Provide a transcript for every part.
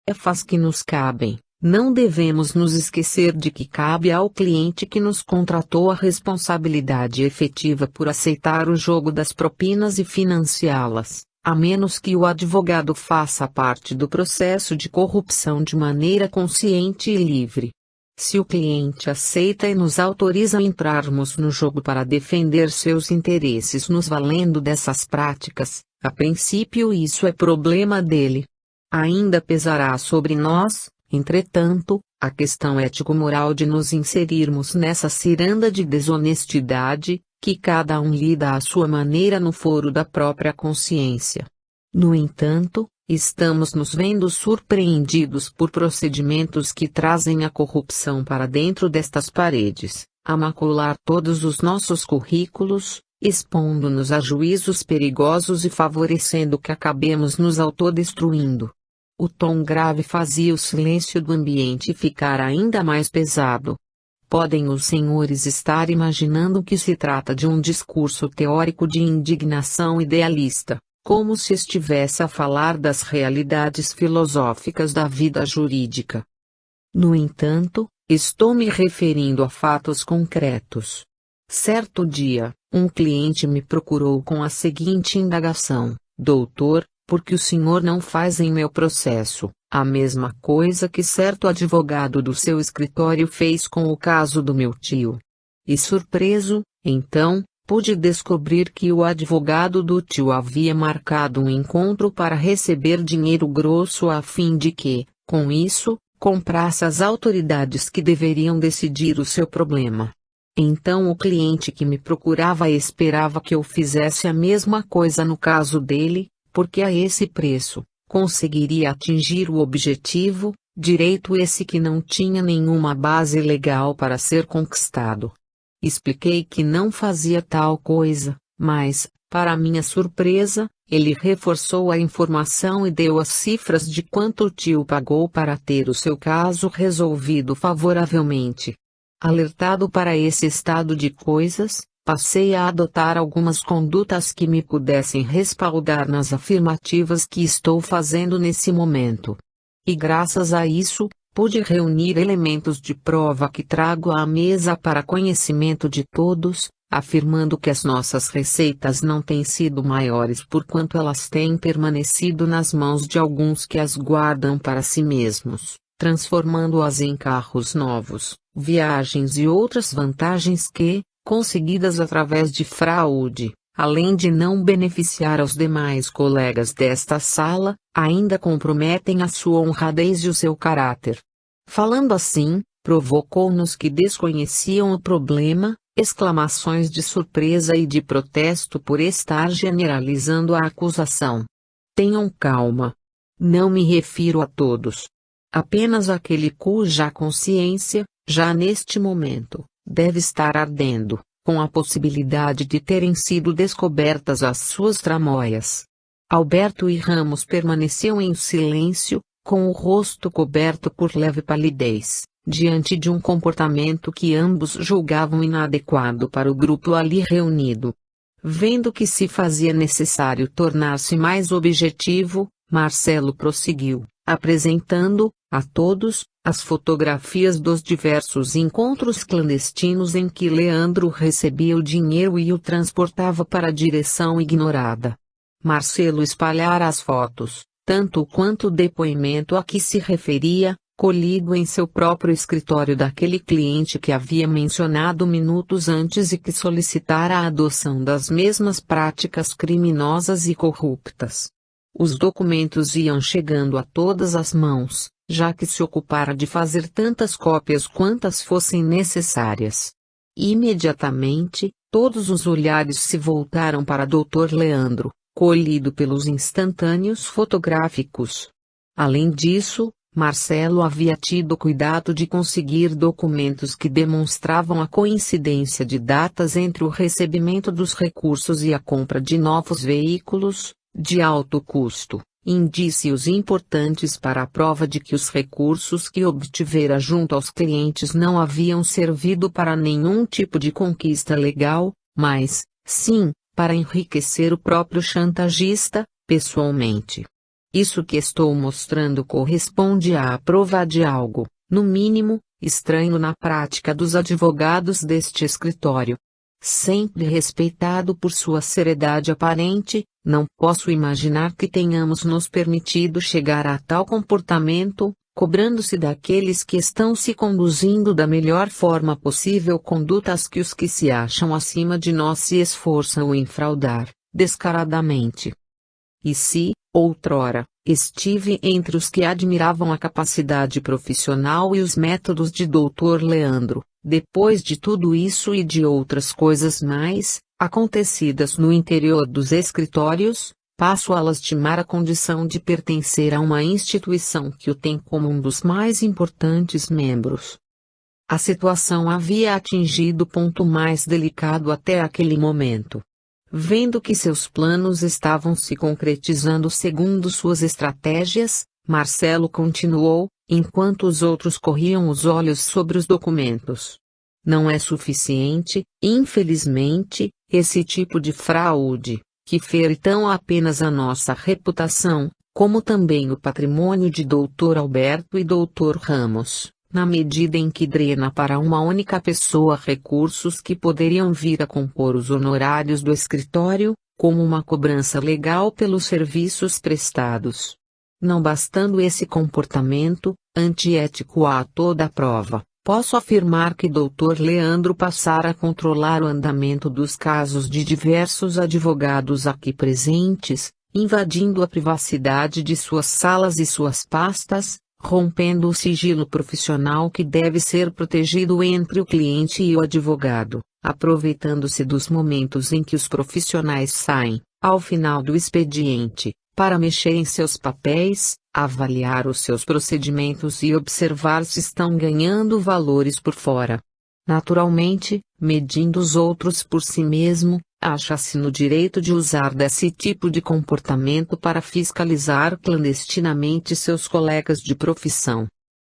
tarefas que nos cabem, não devemos nos esquecer de que cabe ao cliente que nos contratou a responsabilidade efetiva por aceitar o jogo das propinas e financiá-las, a menos que o advogado faça parte do processo de corrupção de maneira consciente e livre. Se o cliente aceita e nos autoriza a entrarmos no jogo para defender seus interesses nos valendo dessas práticas, a princípio isso é problema dele. Ainda pesará sobre nós, entretanto, a questão ético-moral de nos inserirmos nessa ciranda de desonestidade, que cada um lida à sua maneira no foro da própria consciência. No entanto, estamos nos vendo surpreendidos por procedimentos que trazem a corrupção para dentro destas paredes, a macular todos os nossos currículos, expondo-nos a juízos perigosos e favorecendo que acabemos nos autodestruindo. O tom grave fazia o silêncio do ambiente ficar ainda mais pesado. Podem os senhores estar imaginando que se trata de um discurso teórico de indignação idealista, como se estivesse a falar das realidades filosóficas da vida jurídica. No entanto, estou me referindo a fatos concretos. Certo dia, um cliente me procurou com a seguinte indagação: doutor, por que o senhor não faz em meu processo a mesma coisa que certo advogado do seu escritório fez com o caso do meu tio? E surpreso, então, pude descobrir que o advogado do tio havia marcado um encontro para receber dinheiro grosso a fim de que, com isso, comprasse as autoridades que deveriam decidir o seu problema. Então o cliente que me procurava esperava que eu fizesse a mesma coisa no caso dele, porque a esse preço, conseguiria atingir o objetivo, direito esse que não tinha nenhuma base legal para ser conquistado. Expliquei que não fazia tal coisa, mas, para minha surpresa, ele reforçou a informação e deu as cifras de quanto o tio pagou para ter o seu caso resolvido favoravelmente. Alertado para esse estado de coisas, passei a adotar algumas condutas que me pudessem respaldar nas afirmativas que estou fazendo nesse momento. E graças a isso, pude reunir elementos de prova que trago à mesa para conhecimento de todos, afirmando que as nossas receitas não têm sido maiores porquanto elas têm permanecido nas mãos de alguns que as guardam para si mesmos, transformando-as em carros novos, viagens e outras vantagens que, conseguidas através de fraude, além de não beneficiar aos demais colegas desta sala, ainda comprometem a sua honradez e o seu caráter. Falando assim, provocou-nos que desconheciam o problema, exclamações de surpresa e de protesto por estar generalizando a acusação. Tenham calma. Não me refiro a todos. Apenas àquele cuja consciência, já neste momento, deve estar ardendo, com a possibilidade de terem sido descobertas as suas tramóias. Alberto e Ramos permaneciam em silêncio, com o rosto coberto por leve palidez, diante de um comportamento que ambos julgavam inadequado para o grupo ali reunido. Vendo que se fazia necessário tornar-se mais objetivo, Marcelo prosseguiu, apresentando, a todos, as fotografias dos diversos encontros clandestinos em que Leandro recebia o dinheiro e o transportava para a direção ignorada. Marcelo espalhara as fotos, tanto quanto o depoimento a que se referia, colhido em seu próprio escritório daquele cliente que havia mencionado minutos antes e que solicitara a adoção das mesmas práticas criminosas e corruptas. Os documentos iam chegando a todas as mãos, já que se ocupara de fazer tantas cópias quantas fossem necessárias. Imediatamente, todos os olhares se voltaram para Dr. Leandro, colhido pelos instantâneos fotográficos. Além disso, Marcelo havia tido cuidado de conseguir documentos que demonstravam a coincidência de datas entre o recebimento dos recursos e a compra de novos veículos, de alto custo, indícios importantes para a prova de que os recursos que obtivera junto aos clientes não haviam servido para nenhum tipo de conquista legal, mas, sim, para enriquecer o próprio chantagista, pessoalmente. Isso que estou mostrando corresponde à prova de algo, no mínimo, estranho na prática dos advogados deste escritório. Sempre respeitado por sua seriedade aparente, não posso imaginar que tenhamos nos permitido chegar a tal comportamento, cobrando-se daqueles que estão se conduzindo da melhor forma possível condutas que os que se acham acima de nós se esforçam em fraudar, descaradamente. E se, outrora, estive entre os que admiravam a capacidade profissional e os métodos de Dr. Leandro, depois de tudo isso e de outras coisas mais, acontecidas no interior dos escritórios, passo a lastimar a condição de pertencer a uma instituição que o tem como um dos mais importantes membros. A situação havia atingido o ponto mais delicado até aquele momento. Vendo que seus planos estavam se concretizando segundo suas estratégias, Marcelo continuou, enquanto os outros corriam os olhos sobre os documentos. Não é suficiente, infelizmente, esse tipo de fraude, que fere tão apenas a nossa reputação, como também o patrimônio de Dr. Alberto e Dr. Ramos, na medida em que drena para uma única pessoa recursos que poderiam vir a compor os honorários do escritório, como uma cobrança legal pelos serviços prestados. Não bastando esse comportamento, antiético a toda a prova, posso afirmar que Dr. Leandro passara a controlar o andamento dos casos de diversos advogados aqui presentes, invadindo a privacidade de suas salas e suas pastas, rompendo o sigilo profissional que deve ser protegido entre o cliente e o advogado, aproveitando-se dos momentos em que os profissionais saem, ao final do expediente, para mexer em seus papéis, avaliar os seus procedimentos e observar se estão ganhando valores por fora. Naturalmente, medindo os outros por si mesmo, acha-se no direito de usar desse tipo de comportamento para fiscalizar clandestinamente seus colegas de profissão.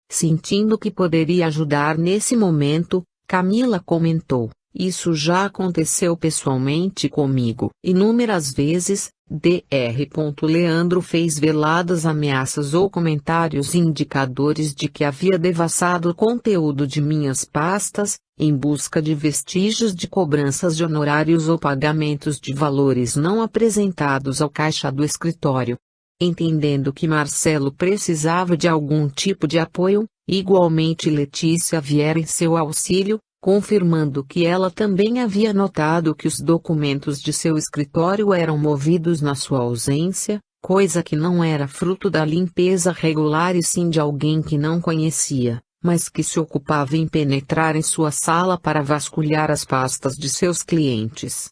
Sentindo que poderia ajudar nesse momento, Camila comentou: "Isso já aconteceu pessoalmente comigo inúmeras vezes." Dr. Leandro fez veladas ameaças ou comentários indicadores de que havia devassado o conteúdo de minhas pastas, em busca de vestígios de cobranças de honorários ou pagamentos de valores não apresentados ao caixa do escritório. Entendendo que Marcelo precisava de algum tipo de apoio, igualmente Letícia viera em seu auxílio, confirmando que ela também havia notado que os documentos de seu escritório eram movidos na sua ausência, coisa que não era fruto da limpeza regular e sim de alguém que não conhecia, mas que se ocupava em penetrar em sua sala para vasculhar as pastas de seus clientes.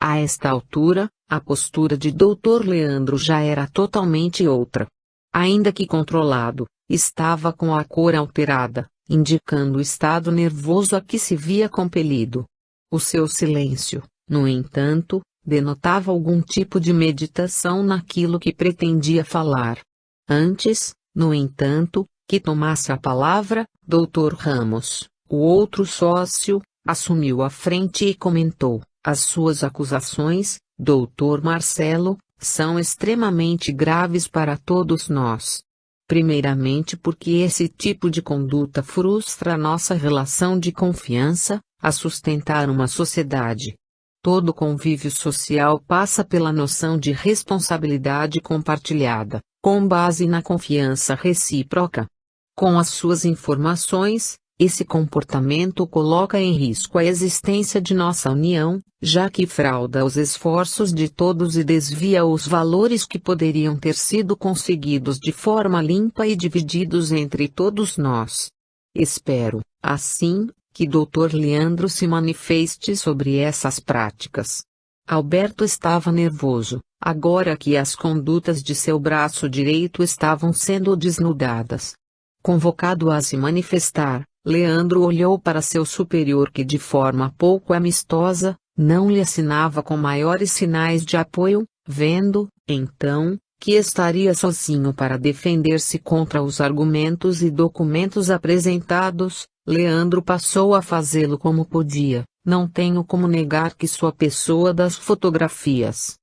A esta altura, a postura de Dr. Leandro já era totalmente outra. Ainda que controlado, estava com a cor alterada, indicando o estado nervoso a que se via compelido. O seu silêncio, no entanto, denotava algum tipo de meditação naquilo que pretendia falar. Antes, no entanto, que tomasse a palavra, Dr. Ramos, o outro sócio, assumiu a frente e comentou: "As suas acusações, Dr. Marcelo, são extremamente graves para todos nós. Primeiramente porque esse tipo de conduta frustra nossa relação de confiança, a sustentar uma sociedade. Todo convívio social passa pela noção de responsabilidade compartilhada, com base na confiança recíproca. Com as suas informações, esse comportamento coloca em risco a existência de nossa união, já que frauda os esforços de todos e desvia os valores que poderiam ter sido conseguidos de forma limpa e divididos entre todos nós. Espero, assim, que Dr. Leandro se manifeste sobre essas práticas." Alberto estava nervoso, agora que as condutas de seu braço direito estavam sendo desnudadas. Convocado a se manifestar, Leandro olhou para seu superior que de forma pouco amistosa, não lhe assinava com maiores sinais de apoio, vendo, então, que estaria sozinho para defender-se contra os argumentos e documentos apresentados. Leandro passou a fazê-lo como podia: "Não tenho como negar que sou a pessoa das fotografias.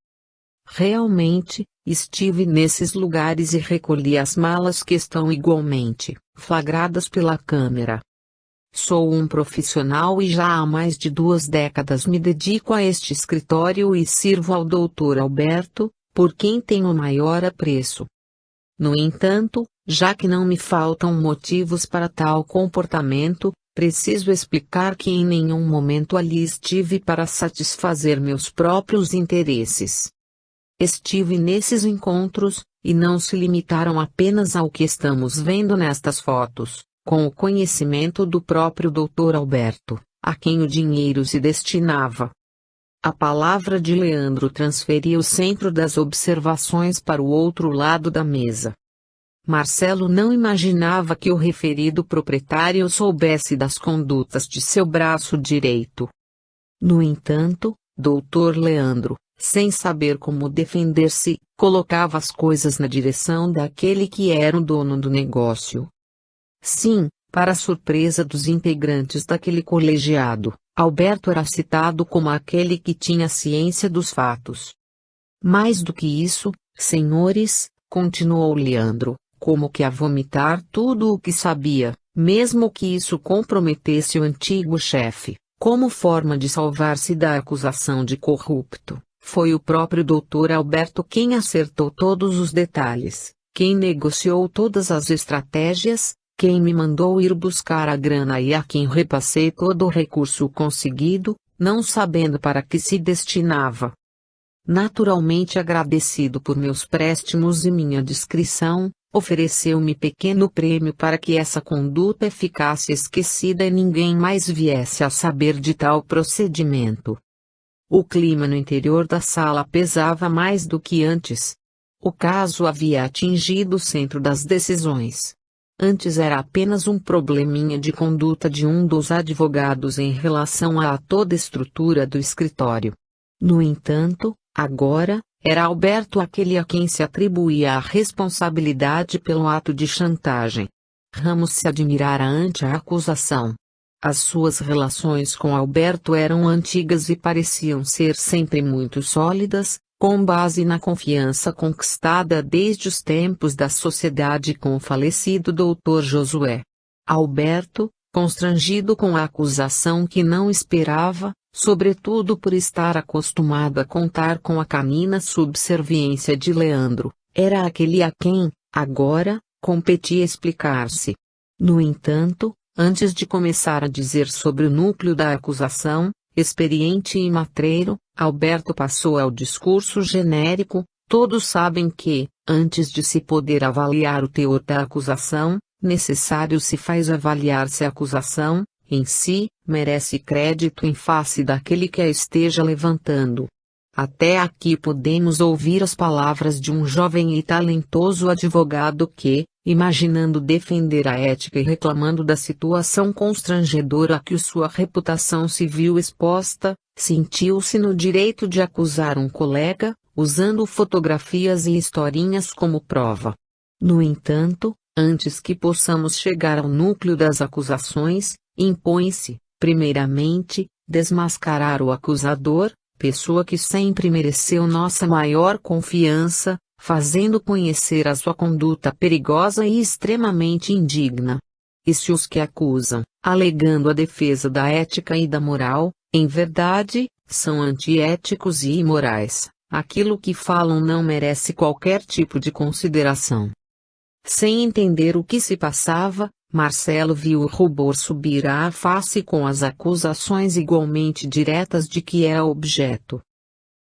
Realmente, Estive nesses lugares e recolhi as malas que estão igualmente flagradas pela câmera. Sou um profissional e já há mais de 2 décadas me dedico a este escritório e sirvo ao Dr. Alberto, por quem tenho maior apreço. No entanto, já que não me faltam motivos para tal comportamento, preciso explicar que em nenhum momento ali estive para satisfazer meus próprios interesses. Estive nesses encontros, e não se limitaram apenas ao que estamos vendo nestas fotos, com o conhecimento do próprio Dr. Alberto, a quem o dinheiro se destinava. A palavra de Leandro transferia o centro das observações para o outro lado da mesa. Marcelo não imaginava que o referido proprietário soubesse das condutas de seu braço direito. No entanto, Dr. Leandro, sem saber como defender-se, colocava as coisas na direção daquele que era o dono do negócio. Sim, para a surpresa dos integrantes daquele colegiado, Alberto era citado como aquele que tinha ciência dos fatos. Mais do que isso, senhores, continuou Leandro, como que a vomitar tudo o que sabia, mesmo que isso comprometesse o antigo chefe, como forma de salvar-se da acusação de corrupto. Foi o próprio Dr. Alberto quem acertou todos os detalhes, quem negociou todas as estratégias, quem me mandou ir buscar a grana e a quem repassei todo o recurso conseguido, não sabendo para que se destinava. Naturalmente agradecido por meus préstimos e minha discrição, ofereceu-me pequeno prêmio para que essa conduta ficasse esquecida e ninguém mais viesse a saber de tal procedimento. O clima no interior da sala pesava mais do que antes. O caso havia atingido o centro das decisões. Antes era apenas um probleminha de conduta de um dos advogados em relação a toda a estrutura do escritório. No entanto, agora, era Alberto aquele a quem se atribuía a responsabilidade pelo ato de chantagem. Ramos se admirara ante a acusação. As suas relações com Alberto eram antigas e pareciam ser sempre muito sólidas, com base na confiança conquistada desde os tempos da sociedade com o falecido Dr. Josué. Alberto, constrangido com a acusação que não esperava, sobretudo por estar acostumado a contar com a canina subserviência de Leandro, era aquele a quem, agora, competia explicar-se. No entanto, antes de começar a dizer sobre o núcleo da acusação, experiente e matreiro, Alberto passou ao discurso genérico. Todos sabem que, antes de se poder avaliar o teor da acusação, necessário se faz avaliar se a acusação, em si, merece crédito em face daquele que a esteja levantando. Até aqui podemos ouvir as palavras de um jovem e talentoso advogado que, imaginando defender a ética e reclamando da situação constrangedora a que sua reputação se viu exposta, sentiu-se no direito de acusar um colega, usando fotografias e historinhas como prova. No entanto, antes que possamos chegar ao núcleo das acusações, impõe-se, primeiramente, desmascarar o acusador, pessoa que sempre mereceu nossa maior confiança, fazendo conhecer a sua conduta perigosa e extremamente indigna. E se os que acusam, alegando a defesa da ética e da moral, em verdade, são antiéticos e imorais, aquilo que falam não merece qualquer tipo de consideração. Sem entender o que se passava, Marcelo viu o rubor subir à face com as acusações igualmente diretas de que era objeto.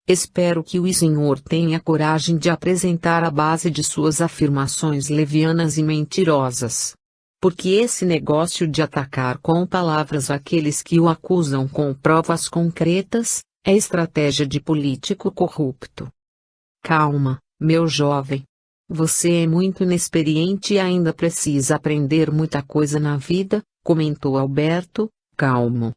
Espero que o senhor tenha coragem de apresentar a base de suas afirmações levianas e mentirosas. Porque esse negócio de atacar com palavras aqueles que o acusam com provas concretas, é estratégia de político corrupto. Calma, meu jovem. Você é muito inexperiente e ainda precisa aprender muita coisa na vida, comentou Alberto, calmo.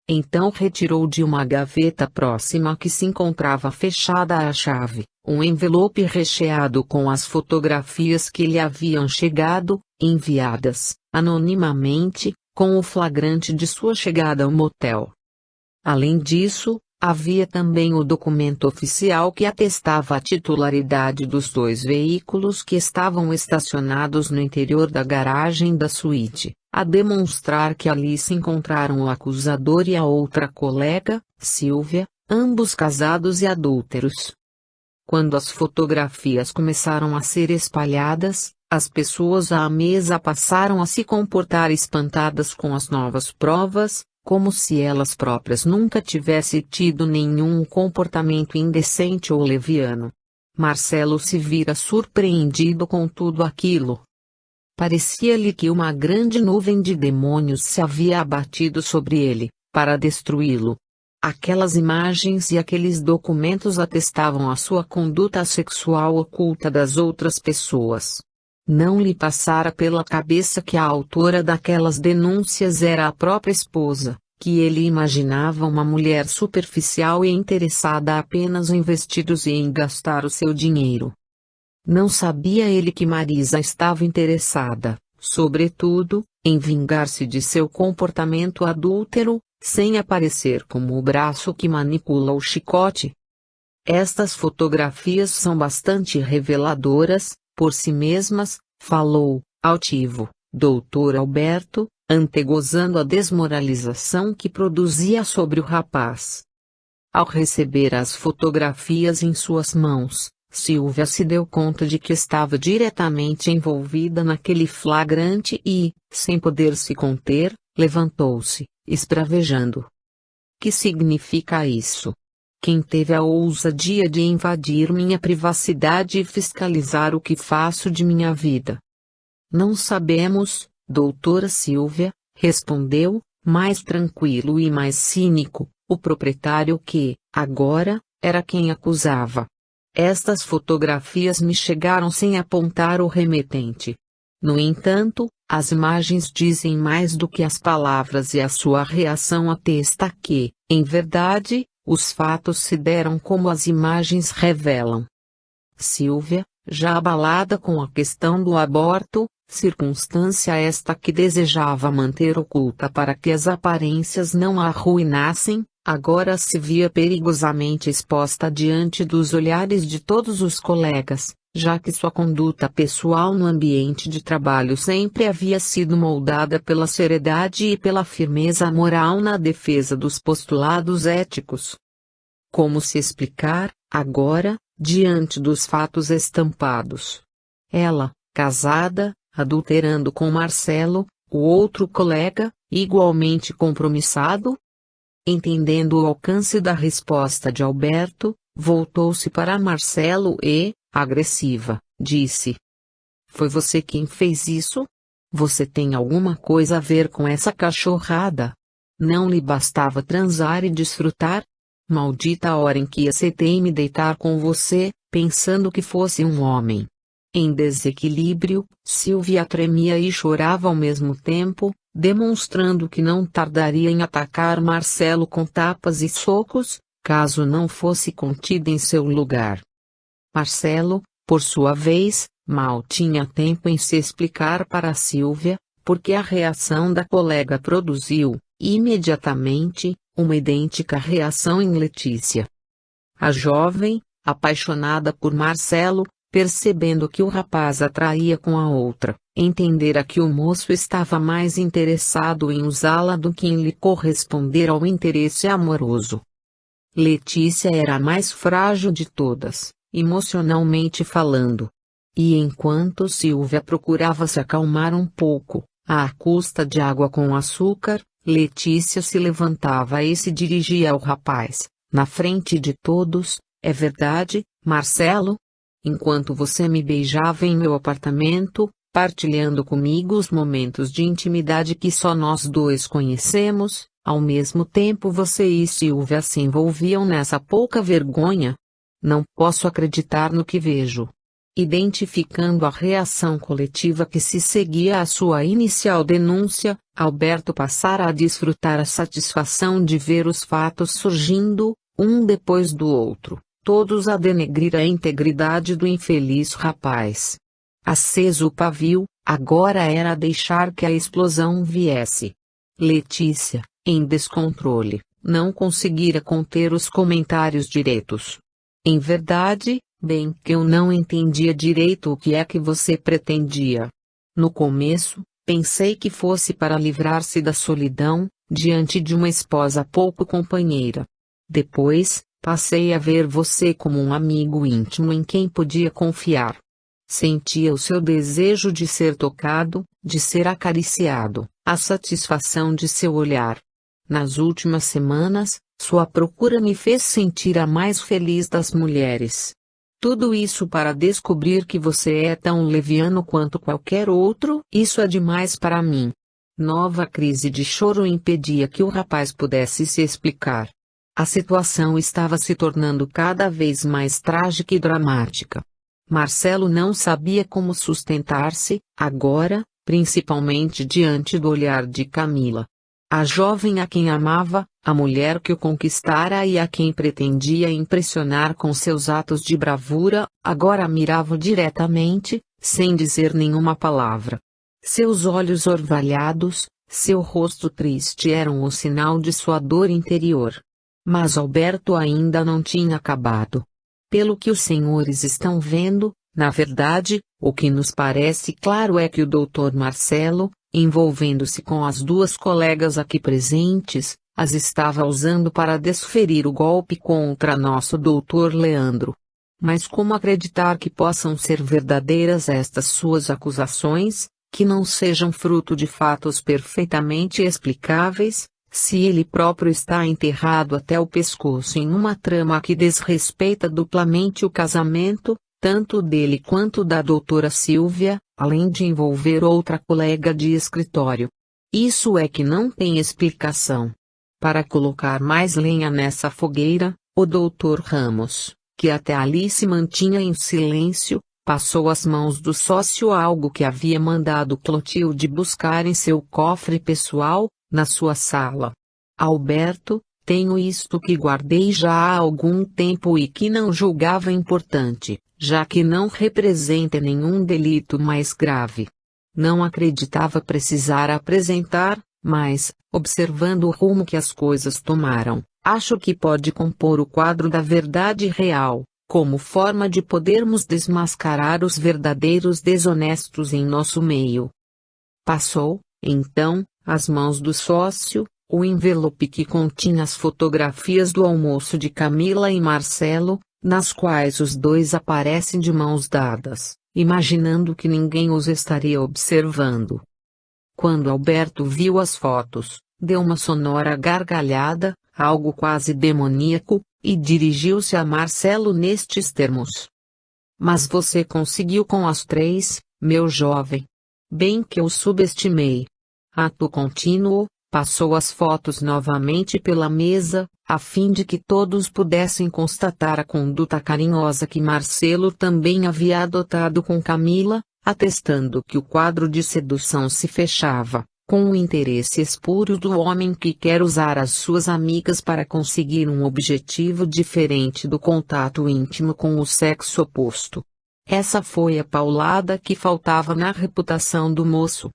Então retirou de uma gaveta próxima que se encontrava fechada à chave, um envelope recheado com as fotografias que lhe haviam chegado, enviadas, anonimamente, com o flagrante de sua chegada ao motel. Além disso, Havia também o documento oficial que atestava a titularidade dos 2 veículos que estavam estacionados no interior da garagem da suíte, a demonstrar que ali se encontraram o acusador e a outra colega, Silvia, ambos casados e adúlteros. Quando as fotografias começaram a ser espalhadas, as pessoas à mesa passaram a se comportar espantadas com as novas provas, como se elas próprias nunca tivessem tido nenhum comportamento indecente ou leviano. Marcelo se vira surpreendido com tudo aquilo. Parecia-lhe que uma grande nuvem de demônios se havia abatido sobre ele, para destruí-lo. Aquelas imagens e aqueles documentos atestavam a sua conduta sexual oculta das outras pessoas. Não lhe passara pela cabeça que a autora daquelas denúncias era a própria esposa, que ele imaginava uma mulher superficial e interessada apenas em vestidos e em gastar o seu dinheiro. Não sabia ele que Marisa estava interessada, sobretudo, em vingar-se de seu comportamento adúltero, sem aparecer como o braço que manipula o chicote. Estas fotografias são bastante reveladoras, por si mesmas, falou, altivo, Dr. Alberto, antegozando a desmoralização que produzia sobre o rapaz. Ao receber as fotografias em suas mãos, Silvia se deu conta de que estava diretamente envolvida naquele flagrante e, sem poder se conter, levantou-se, esbravejando. Que significa isso? Quem teve a ousadia de invadir minha privacidade e fiscalizar o que faço de minha vida? Não sabemos, doutora Silvia, respondeu, mais tranquilo e mais cínico, o proprietário que, agora, era quem acusava. Estas fotografias me chegaram sem apontar o remetente. No entanto, as imagens dizem mais do que as palavras e a sua reação atesta que, em verdade, os fatos se deram como as imagens revelam. Silvia, já abalada com a questão do aborto, circunstância esta que desejava manter oculta para que as aparências não a arruinassem, agora se via perigosamente exposta diante dos olhares de todos os colegas, já que sua conduta pessoal no ambiente de trabalho sempre havia sido moldada pela seriedade e pela firmeza moral na defesa dos postulados éticos. Como se explicar, agora, diante dos fatos estampados? Ela, casada, adulterando com Marcelo, o outro colega, igualmente compromissado? Entendendo o alcance da resposta de Alberto, voltou-se para Marcelo e, agressiva, disse: "Foi você quem fez isso? Você tem alguma coisa a ver com essa cachorrada? Não lhe bastava transar e desfrutar? Maldita a hora em que aceitei me deitar com você, pensando que fosse um homem." Em desequilíbrio, Silvia tremia e chorava ao mesmo tempo, demonstrando que não tardaria em atacar Marcelo com tapas e socos, caso não fosse contida em seu lugar. Marcelo, por sua vez, mal tinha tempo em se explicar para Silvia, porque a reação da colega produziu, imediatamente, uma idêntica reação em Letícia. A jovem, apaixonada por Marcelo, percebendo que o rapaz atraía com a outra, entendera que o moço estava mais interessado em usá-la do que em lhe corresponder ao interesse amoroso. Letícia era a mais frágil de todas, emocionalmente falando. E enquanto Silvia procurava se acalmar um pouco, à custa de água com açúcar, Letícia se levantava e se dirigia ao rapaz, na frente de todos: "É verdade, Marcelo? Enquanto você me beijava em meu apartamento, partilhando comigo os momentos de intimidade que só nós dois conhecemos, ao mesmo tempo você e Silvia se envolviam nessa pouca vergonha? Não posso acreditar no que vejo." Identificando a reação coletiva que se seguia à sua inicial denúncia, Alberto passara a desfrutar a satisfação de ver os fatos surgindo, um depois do outro, todos a denegrir a integridade do infeliz rapaz. Aceso o pavio, agora era deixar que a explosão viesse. Letícia, em descontrole, não conseguira conter os comentários diretos. Em verdade, bem que eu não entendia direito o que é que você pretendia. No começo, pensei que fosse para livrar-se da solidão, diante de uma esposa pouco companheira. Depois, passei a ver você como um amigo íntimo em quem podia confiar. Sentia o seu desejo de ser tocado, de ser acariciado, a satisfação de seu olhar. Nas últimas semanas, sua procura me fez sentir a mais feliz das mulheres. Tudo isso para descobrir que você é tão leviano quanto qualquer outro, isso é demais para mim. Nova crise de choro impedia que o rapaz pudesse se explicar. A situação estava se tornando cada vez mais trágica e dramática. Marcelo não sabia como sustentar-se, agora, principalmente diante do olhar de Camila. A jovem a quem amava, a mulher que o conquistara e a quem pretendia impressionar com seus atos de bravura, agora a mirava diretamente, sem dizer nenhuma palavra. Seus olhos orvalhados, seu rosto triste eram o sinal de sua dor interior. Mas Alberto ainda não tinha acabado. Pelo que os senhores estão vendo, na verdade, o que nos parece claro é que o Dr. Marcelo, envolvendo-se com as duas colegas aqui presentes, as estava usando para desferir o golpe contra nosso Dr. Leandro. Mas como acreditar que possam ser verdadeiras estas suas acusações, que não sejam fruto de fatos perfeitamente explicáveis, se ele próprio está enterrado até o pescoço em uma trama que desrespeita duplamente o casamento, tanto dele quanto da doutora Silvia, além de envolver outra colega de escritório? Isso é que não tem explicação. Para colocar mais lenha nessa fogueira, o Dr. Ramos, que até ali se mantinha em silêncio, passou às mãos do sócio algo que havia mandado Clotilde buscar em seu cofre pessoal, na sua sala. Alberto, tenho isto que guardei já há algum tempo e que não julgava importante, já que não representa nenhum delito mais grave. Não acreditava precisar apresentar, mas, observando o rumo que as coisas tomaram, acho que pode compor o quadro da verdade real, como forma de podermos desmascarar os verdadeiros desonestos em nosso meio. Passou, então, às mãos do sócio, o envelope que continha as fotografias do almoço de Camila e Marcelo, nas quais os dois aparecem de mãos dadas, imaginando que ninguém os estaria observando. Quando Alberto viu as fotos, deu uma sonora gargalhada, algo quase demoníaco, e dirigiu-se a Marcelo nestes termos: "Mas você conseguiu com as três, meu jovem. Bem que eu subestimei." Ato contínuo, passou as fotos novamente pela mesa, a fim de que todos pudessem constatar a conduta carinhosa que Marcelo também havia adotado com Camila, atestando que o quadro de sedução se fechava, com o interesse espúrio do homem que quer usar as suas amigas para conseguir um objetivo diferente do contato íntimo com o sexo oposto. Essa foi a paulada que faltava na reputação do moço.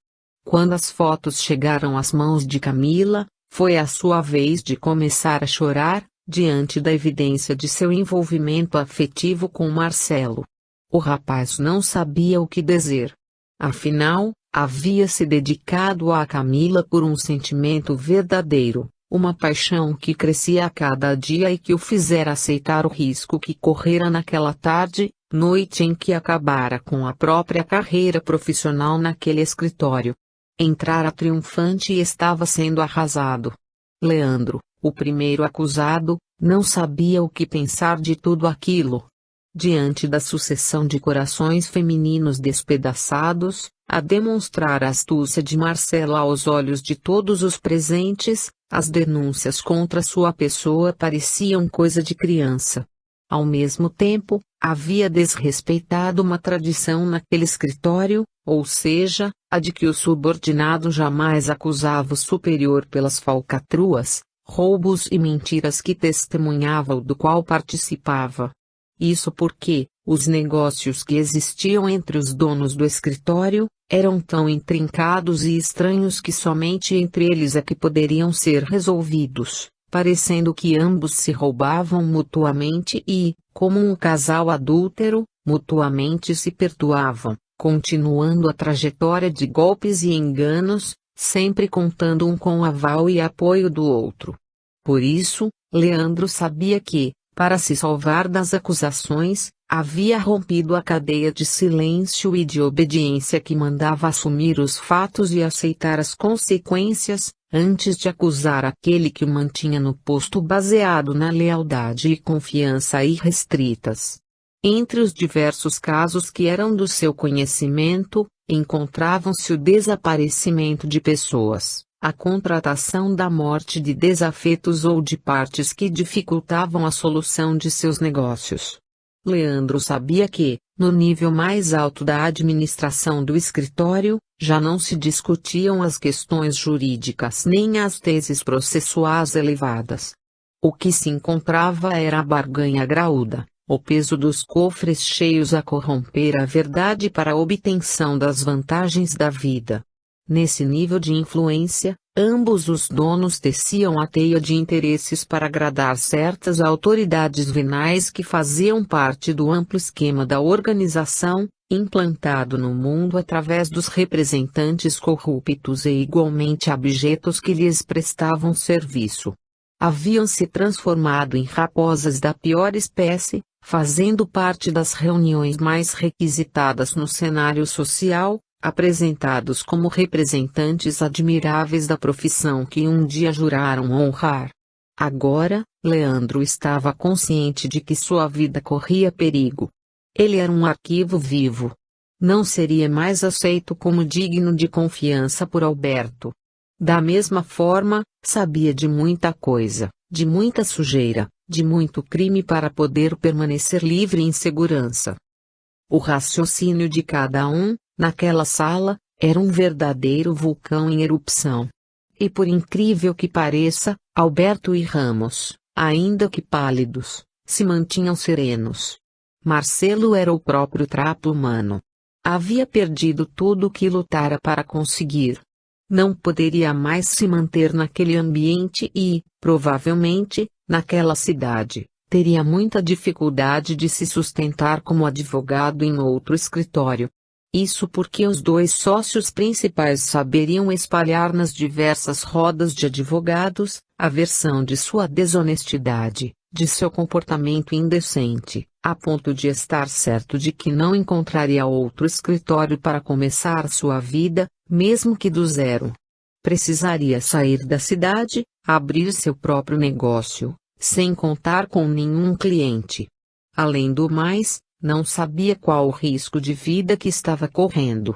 Quando as fotos chegaram às mãos de Camila, foi a sua vez de começar a chorar, diante da evidência de seu envolvimento afetivo com Marcelo. O rapaz não sabia o que dizer. Afinal, havia se dedicado a Camila por um sentimento verdadeiro, uma paixão que crescia a cada dia e que o fizera aceitar o risco que correra naquela tarde, noite em que acabara com a própria carreira profissional naquele escritório. Entrara triunfante e estava sendo arrasado. Leandro, o primeiro acusado, não sabia o que pensar de tudo aquilo. Diante da sucessão de corações femininos despedaçados, a demonstrar a astúcia de Marcelo aos olhos de todos os presentes, as denúncias contra sua pessoa pareciam coisa de criança. Ao mesmo tempo, havia desrespeitado uma tradição naquele escritório, ou seja, a de que o subordinado jamais acusava o superior pelas falcatruas, roubos e mentiras que testemunhava ou do qual participava. Isso porque, os negócios que existiam entre os donos do escritório, eram tão intrincados e estranhos que somente entre eles é que poderiam ser resolvidos, parecendo que ambos se roubavam mutuamente e, como um casal adúltero, mutuamente se perdoavam, continuando a trajetória de golpes e enganos, sempre contando um com o aval e apoio do outro. Por isso, Leandro sabia que, para se salvar das acusações, havia rompido a cadeia de silêncio e de obediência que mandava assumir os fatos e aceitar as consequências, antes de acusar aquele que o mantinha no posto baseado na lealdade e confiança irrestritas. Entre os diversos casos que eram do seu conhecimento, encontravam-se o desaparecimento de pessoas, a contratação da morte de desafetos ou de partes que dificultavam a solução de seus negócios. Leandro sabia que, no nível mais alto da administração do escritório, já não se discutiam as questões jurídicas nem as teses processuais elevadas. O que se encontrava era a barganha graúda, o peso dos cofres cheios a corromper a verdade para a obtenção das vantagens da vida. Nesse nível de influência, ambos os donos teciam a teia de interesses para agradar certas autoridades venais que faziam parte do amplo esquema da organização, implantado no mundo através dos representantes corruptos e igualmente abjetos que lhes prestavam serviço. Haviam se transformado em raposas da pior espécie, fazendo parte das reuniões mais requisitadas no cenário social, apresentados como representantes admiráveis da profissão que um dia juraram honrar. Agora, Leandro estava consciente de que sua vida corria perigo. Ele era um arquivo vivo. Não seria mais aceito como digno de confiança por Alberto. Da mesma forma, sabia de muita coisa, de muita sujeira, de muito crime para poder permanecer livre em segurança. O raciocínio de cada um, naquela sala, era um verdadeiro vulcão em erupção. E por incrível que pareça, Alberto e Ramos, ainda que pálidos, se mantinham serenos. Marcelo era o próprio trapo humano. Havia perdido tudo o que lutara para conseguir. Não poderia mais se manter naquele ambiente e, provavelmente, naquela cidade, teria muita dificuldade de se sustentar como advogado em outro escritório. Isso porque os dois sócios principais saberiam espalhar nas diversas rodas de advogados a versão de sua desonestidade, de seu comportamento indecente, a ponto de estar certo de que não encontraria outro escritório para começar sua vida, mesmo que do zero. Precisaria sair da cidade, abrir seu próprio negócio, sem contar com nenhum cliente. Além do mais, não sabia qual o risco de vida que estava correndo.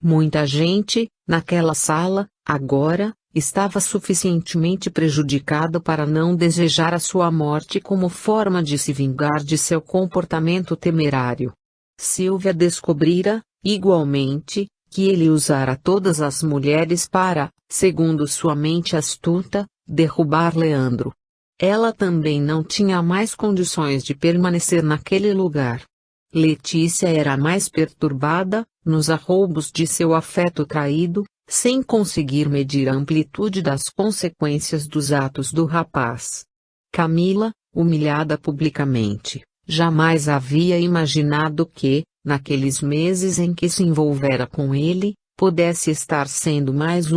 Muita gente, naquela sala, agora, estava suficientemente prejudicada para não desejar a sua morte como forma de se vingar de seu comportamento temerário. Silvia descobrira, igualmente, que ele usara todas as mulheres para, segundo sua mente astuta, derrubar Leandro. Ela também não tinha mais condições de permanecer naquele lugar. Letícia era mais perturbada, nos arroubos de seu afeto traído, sem conseguir medir a amplitude das consequências dos atos do rapaz. Camila, humilhada publicamente, jamais havia imaginado que, naqueles meses em que se envolvera com ele, pudesse estar sendo mais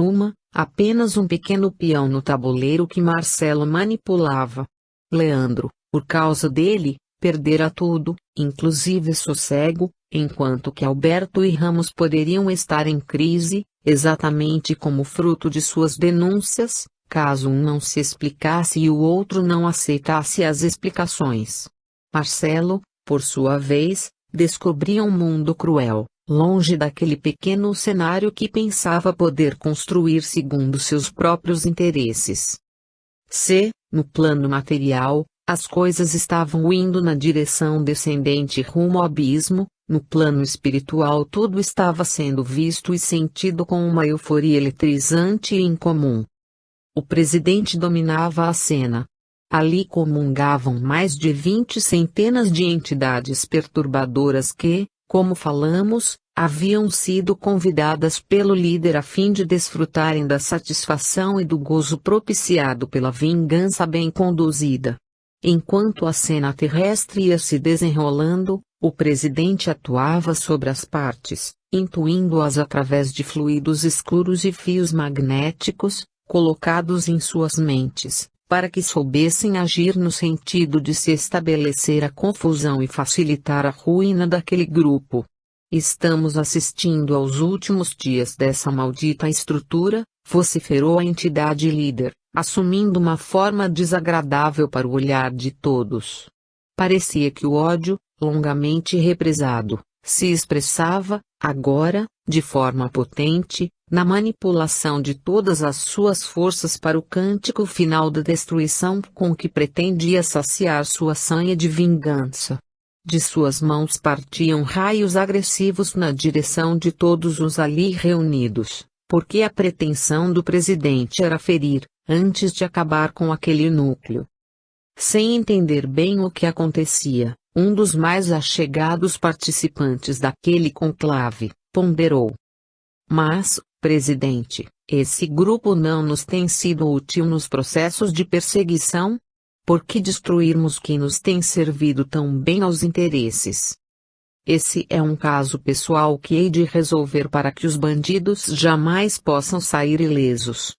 apenas um pequeno peão no tabuleiro que Marcelo manipulava. Leandro, por causa dele, perdera tudo, inclusive sossego, enquanto que Alberto e Ramos poderiam estar em crise, exatamente como fruto de suas denúncias, caso um não se explicasse e o outro não aceitasse as explicações. Marcelo, por sua vez, descobria um mundo cruel, longe daquele pequeno cenário que pensava poder construir segundo seus próprios interesses. Se, no plano material, as coisas estavam indo na direção descendente rumo ao abismo, no plano espiritual tudo estava sendo visto e sentido com uma euforia eletrizante e incomum. O presidente dominava a cena. Ali comungavam mais de 20 centenas de entidades perturbadoras que, como falamos, Haviam sido convidadas pelo líder a fim de desfrutarem da satisfação e do gozo propiciado pela vingança bem conduzida. Enquanto a cena terrestre ia se desenrolando, o presidente atuava sobre as partes, intuindo-as através de fluidos escuros e fios magnéticos, colocados em suas mentes, para que soubessem agir no sentido de se estabelecer a confusão e facilitar a ruína daquele grupo. Estamos assistindo aos últimos dias dessa maldita estrutura, vociferou a entidade líder, assumindo uma forma desagradável para o olhar de todos. Parecia que o ódio, longamente represado, se expressava, agora, de forma potente, na manipulação de todas as suas forças para o cântico final da destruição com que pretendia saciar sua sanha de vingança. De suas mãos partiam raios agressivos na direção de todos os ali reunidos, porque a pretensão do presidente era ferir, antes de acabar com aquele núcleo. Sem entender bem o que acontecia, um dos mais achegados participantes daquele conclave, ponderou. Mas, presidente, esse grupo não nos tem sido útil nos processos de perseguição? Por que destruirmos quem nos tem servido tão bem aos interesses? Esse é um caso pessoal que hei de resolver para que os bandidos jamais possam sair ilesos.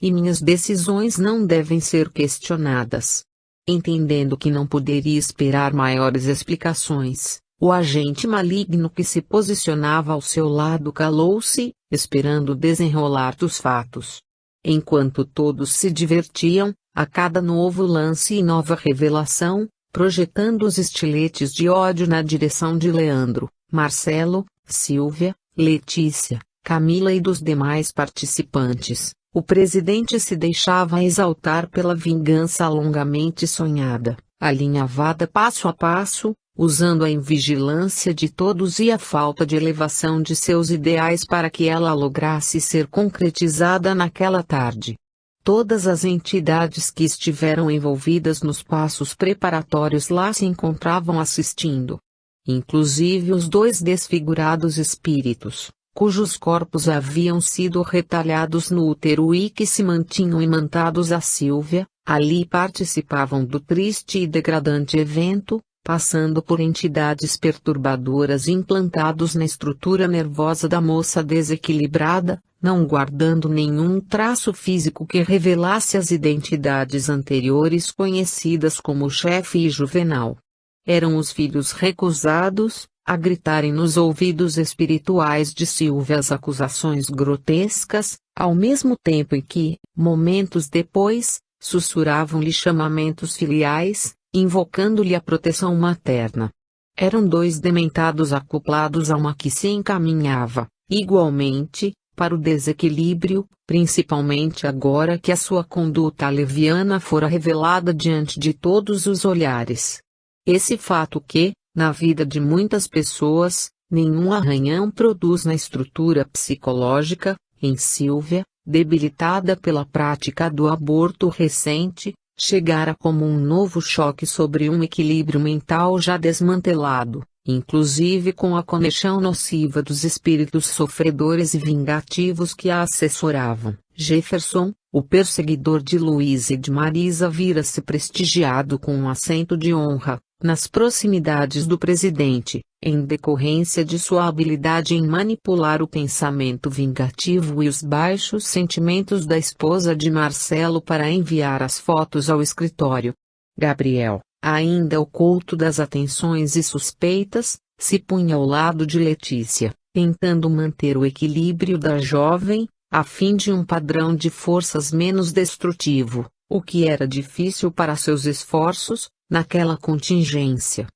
E minhas decisões não devem ser questionadas. Entendendo que não poderia esperar maiores explicações, o agente maligno que se posicionava ao seu lado calou-se, esperando o desenrolar dos fatos. Enquanto todos se divertiam, a cada novo lance e nova revelação, projetando os estiletes de ódio na direção de Leandro, Marcelo, Silvia, Letícia, Camila e dos demais participantes, o presidente se deixava exaltar pela vingança longamente sonhada, alinhavada passo a passo, usando a invigilância de todos e a falta de elevação de seus ideais para que ela lograsse ser concretizada naquela tarde. Todas as entidades que estiveram envolvidas nos passos preparatórios lá se encontravam assistindo. Inclusive os dois desfigurados espíritos, cujos corpos haviam sido retalhados no útero e que se mantinham imantados a Sílvia, ali participavam do triste e degradante evento, passando por entidades perturbadoras implantados na estrutura nervosa da moça desequilibrada, não guardando nenhum traço físico que revelasse as identidades anteriores conhecidas como Chefe e Juvenal. Eram os filhos recusados, a gritarem nos ouvidos espirituais de Sílvia as acusações grotescas, ao mesmo tempo em que, momentos depois, sussurravam-lhe chamamentos filiais, invocando-lhe a proteção materna. Eram dois dementados acoplados a uma que se encaminhava, igualmente, para o desequilíbrio, principalmente agora que a sua conduta leviana fora revelada diante de todos os olhares. Esse fato que, na vida de muitas pessoas, nenhum arranhão produz na estrutura psicológica, em Sílvia, debilitada pela prática do aborto recente, chegara como um novo choque sobre um equilíbrio mental já desmantelado, inclusive com a conexão nociva dos espíritos sofredores e vingativos que a assessoravam. Jefferson, o perseguidor de Luísa e de Marisa, vira-se prestigiado com um assento de honra, nas proximidades do presidente, em decorrência de sua habilidade em manipular o pensamento vingativo e os baixos sentimentos da esposa de Marcelo para enviar as fotos ao escritório. Gabriel, ainda oculto das atenções e suspeitas, se punha ao lado de Letícia, tentando manter o equilíbrio da jovem, a fim de um padrão de forças menos destrutivo, o que era difícil para seus esforços, naquela contingência.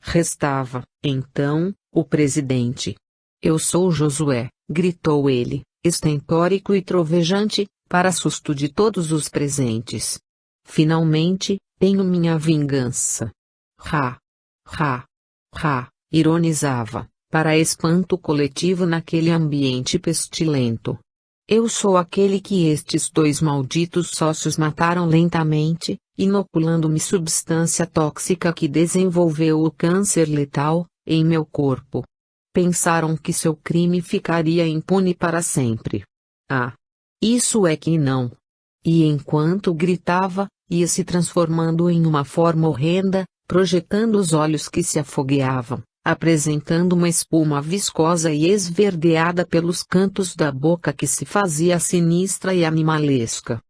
Restava, então, o presidente. "Eu sou Josué", gritou ele, estentórico e trovejante, para susto de todos os presentes. "Finalmente, tenho minha vingança." "Ha! Ha! Ha!" ironizava, para espanto coletivo naquele ambiente pestilento. "Eu sou aquele que estes dois malditos sócios mataram lentamente, inoculando-me substância tóxica que desenvolveu o câncer letal, em meu corpo." Pensaram que seu crime ficaria impune para sempre. Ah! Isso é que não! E enquanto gritava, ia se transformando em uma forma horrenda, projetando os olhos que se afogueavam, apresentando uma espuma viscosa e esverdeada pelos cantos da boca que se fazia sinistra e animalesca.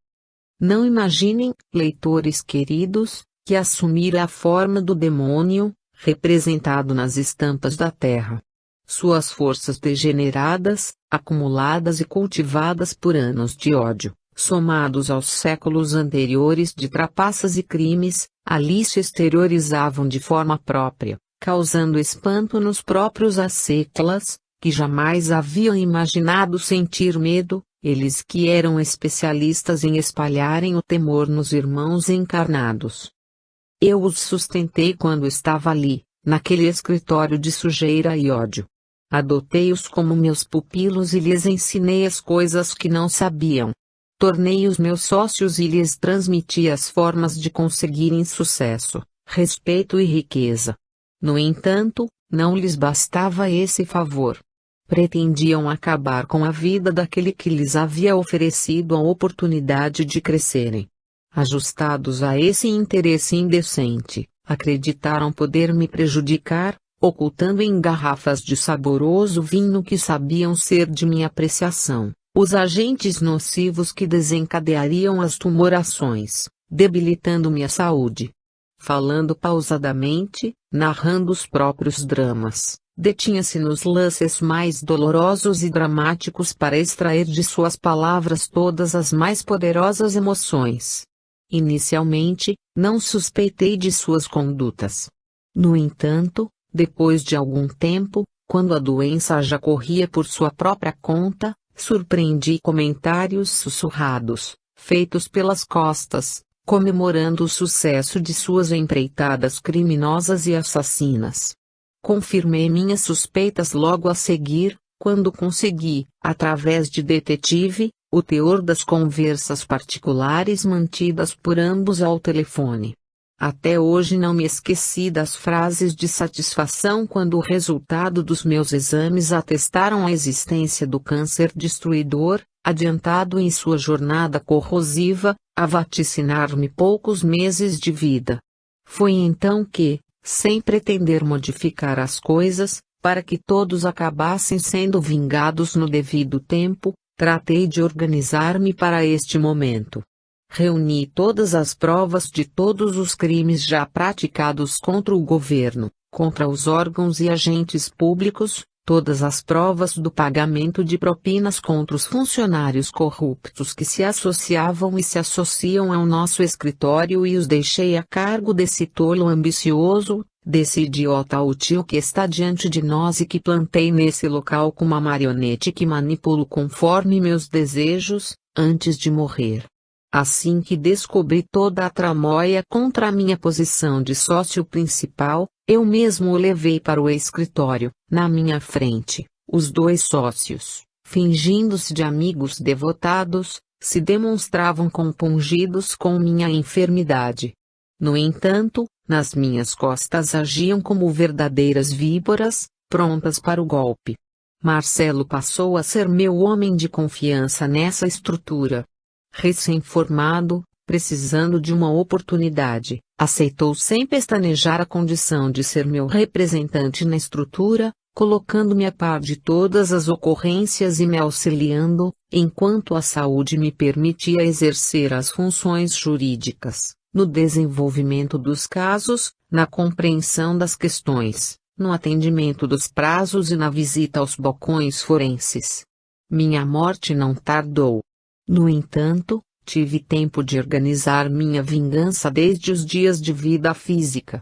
Não imaginem, leitores queridos, que assumira a forma do demônio, representado nas estampas da terra. Suas forças degeneradas, acumuladas e cultivadas por anos de ódio, somados aos séculos anteriores de trapaças e crimes, ali se exteriorizavam de forma própria, causando espanto nos próprios asseclas, que jamais haviam imaginado sentir medo, eles que eram especialistas em espalharem o temor nos irmãos encarnados. Eu os sustentei quando estava ali, naquele escritório de sujeira e ódio. Adotei-os como meus pupilos e lhes ensinei as coisas que não sabiam. Tornei-os meus sócios e lhes transmiti as formas de conseguirem sucesso, respeito e riqueza. No entanto, não lhes bastava esse favor. Pretendiam acabar com a vida daquele que lhes havia oferecido a oportunidade de crescerem. Ajustados a esse interesse indecente, acreditaram poder me prejudicar, ocultando em garrafas de saboroso vinho que sabiam ser de minha apreciação, os agentes nocivos que desencadeariam as tumorações, debilitando minha saúde. Falando pausadamente, narrando os próprios dramas, detinha-se nos lances mais dolorosos e dramáticos para extrair de suas palavras todas as mais poderosas emoções. Inicialmente, não suspeitei de suas condutas. No entanto, depois de algum tempo, quando a doença já corria por sua própria conta, surpreendi comentários sussurrados, feitos pelas costas, comemorando o sucesso de suas empreitadas criminosas e assassinas. Confirmei minhas suspeitas logo a seguir, quando consegui, através de detetive, o teor das conversas particulares mantidas por ambos ao telefone. Até hoje não me esqueci das frases de satisfação quando o resultado dos meus exames atestaram a existência do câncer destruidor, adiantado em sua jornada corrosiva, a vaticinar-me poucos meses de vida. Foi então que, sem pretender modificar as coisas, para que todos acabassem sendo vingados no devido tempo, tratei de organizar-me para este momento. Reuni todas as provas de todos os crimes já praticados contra o governo, contra os órgãos e agentes públicos, todas as provas do pagamento de propinas contra os funcionários corruptos que se associavam e se associam ao nosso escritório e os deixei a cargo desse tolo ambicioso, desse idiota útil que está diante de nós e que plantei nesse local como uma marionete que manipulo conforme meus desejos, antes de morrer. Assim que descobri toda a tramóia contra a minha posição de sócio principal, eu mesmo o levei para o escritório, na minha frente. Os dois sócios, fingindo-se de amigos devotados, se demonstravam compungidos com minha enfermidade. No entanto, nas minhas costas agiam como verdadeiras víboras, prontas para o golpe. Marcelo passou a ser meu homem de confiança nessa estrutura. Recém-formado, precisando de uma oportunidade, aceitou sem pestanejar a condição de ser meu representante na estrutura, colocando-me a par de todas as ocorrências e me auxiliando, enquanto a saúde me permitia exercer as funções jurídicas, no desenvolvimento dos casos, na compreensão das questões, no atendimento dos prazos e na visita aos balcões forenses. Minha morte não tardou. No entanto, tive tempo de organizar minha vingança desde os dias de vida física.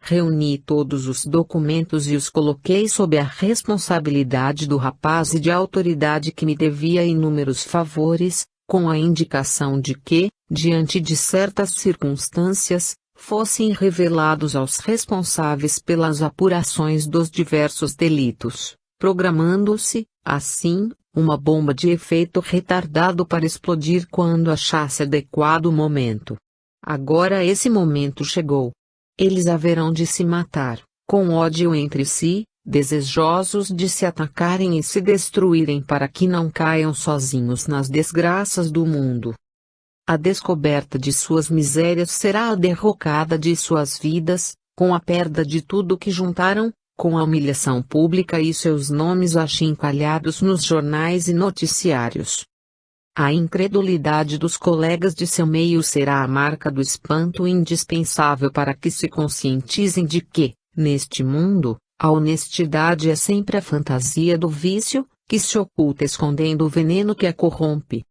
Reuni todos os documentos e os coloquei sob a responsabilidade do rapaz e de autoridade que me devia inúmeros favores, com a indicação de que, diante de certas circunstâncias, fossem revelados aos responsáveis pelas apurações dos diversos delitos, programando-se, assim, uma bomba de efeito retardado para explodir quando achasse adequado o momento. Agora esse momento chegou. Eles haverão de se matar, com ódio entre si, desejosos de se atacarem e se destruírem para que não caiam sozinhos nas desgraças do mundo. A descoberta de suas misérias será a derrocada de suas vidas, com a perda de tudo que juntaram, com a humilhação pública e seus nomes achincalhados nos jornais e noticiários. A incredulidade dos colegas de seu meio será a marca do espanto indispensável para que se conscientizem de que, neste mundo, a honestidade é sempre a fantasia do vício, que se oculta escondendo o veneno que a corrompe.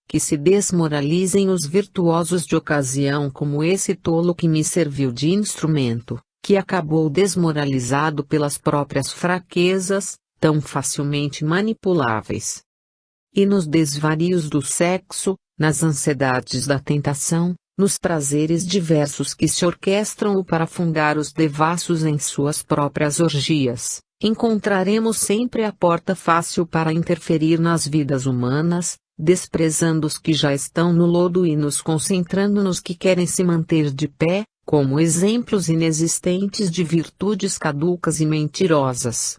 Que se desmoralizem os virtuosos de ocasião como esse tolo que me serviu de instrumento, que acabou desmoralizado pelas próprias fraquezas, tão facilmente manipuláveis. E nos desvarios do sexo, nas ansiedades da tentação, nos prazeres diversos que se orquestram para afundar os devassos em suas próprias orgias, encontraremos sempre a porta fácil para interferir nas vidas humanas, desprezando os que já estão no lodo e nos concentrando nos que querem se manter de pé, como exemplos inexistentes de virtudes caducas e mentirosas.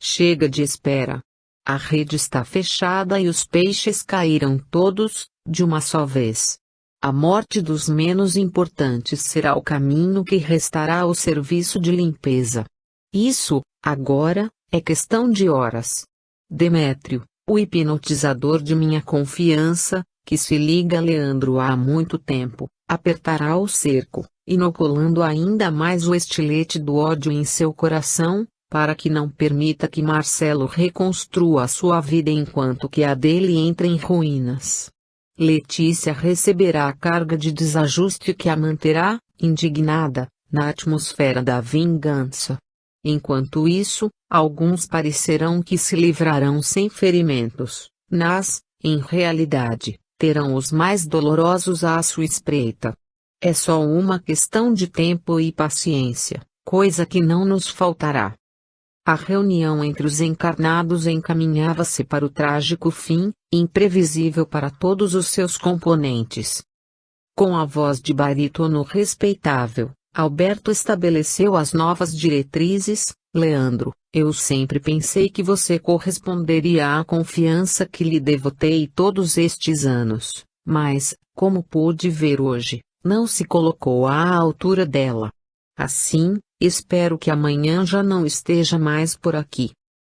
Chega de espera. A rede está fechada e os peixes caíram todos, de uma só vez. A morte dos menos importantes será o caminho que restará ao serviço de limpeza. Isso, agora, é questão de horas. Demétrio, o hipnotizador de minha confiança, que se liga a Leandro há muito tempo, apertará o cerco, inoculando ainda mais o estilete do ódio em seu coração, para que não permita que Marcelo reconstrua a sua vida enquanto que a dele entra em ruínas. Letícia receberá a carga de desajuste que a manterá, indignada, na atmosfera da vingança. Enquanto isso, alguns parecerão que se livrarão sem ferimentos, mas, em realidade, terão os mais dolorosos à sua espreita. É só uma questão de tempo e paciência, coisa que não nos faltará. A reunião entre os encarnados encaminhava-se para o trágico fim, imprevisível para todos os seus componentes. Com a voz de barítono respeitável, Alberto estabeleceu as novas diretrizes. Leandro, eu sempre pensei que você corresponderia à confiança que lhe devotei todos estes anos, mas, como pude ver hoje, não se colocou à altura dela. Assim, espero que amanhã já não esteja mais por aqui.